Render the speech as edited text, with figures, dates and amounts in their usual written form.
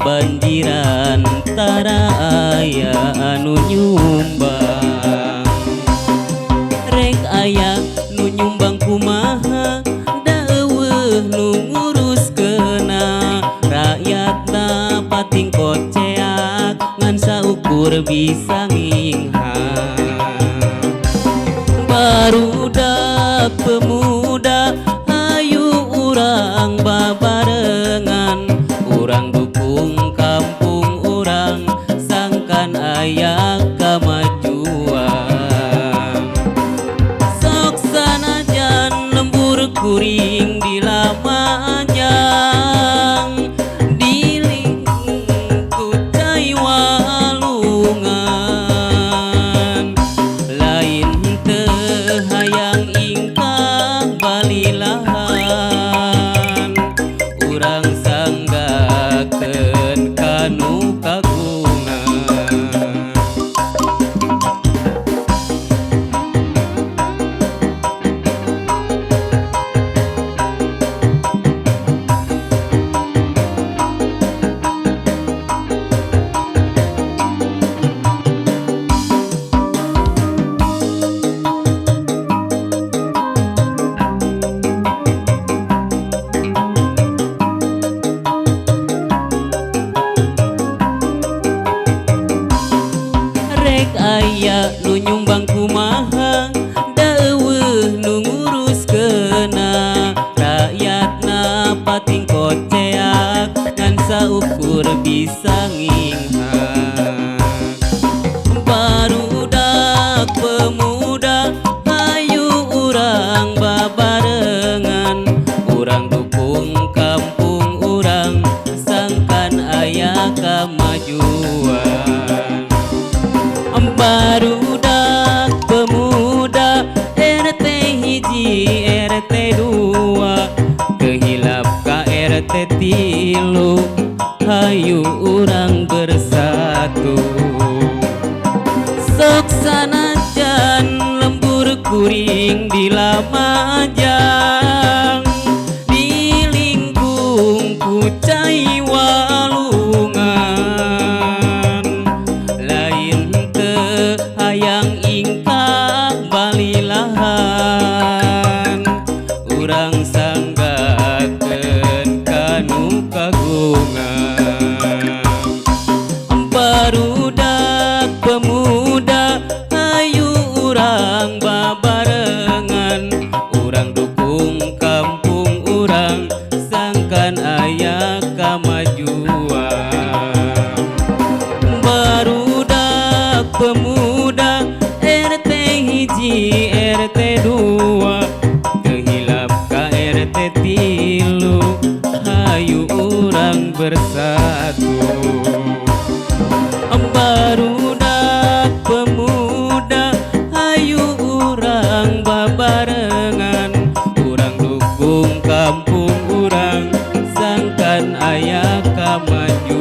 kabanjiran tara aya anu nyumbang. Rek aya nu nyumbang kumaha da eueuh nu nguruskeuna rakyatna pating koceak ngan saukur bisa nginghang. Barudak pemuda ayu urang babarengan, urang dukung kampung urang sangkan aya kamajuan. Sok sanajan lembur kuring di lamajang dilingku cai walungan, lain teu hayang ingkang balilahan, urang sanggakeun kanu kagungan. Rek aya nu nyumbang kumaha da eueuh nu nguruskeuna rakyatna pating koceak ngan saukur bisa nginghang. Barudak pemuda ayu urang babarengan, urang dukung kampung urang sangkan aya kamajuan. Barudak pemuda RT hiji RT 2 kehilap ka RT 3 hayu urang bersatu. Sok sanajan lembur kuring di lamajang dilingkung ku cai walungan, lain teu hayang ingkang balilahan, urang sanggakeun kanu kagungan. Barudak pemuda ayu urang babarengan, urang dukung kampung urang sangkan aya kamajuan. Barudak pemuda RT hiji RT 2 kehilap ka RT 3 hayu urang bersatu. Barudak pemuda ayu urang babarengan, urang dukung kampung urang sangkan aya kamajuan.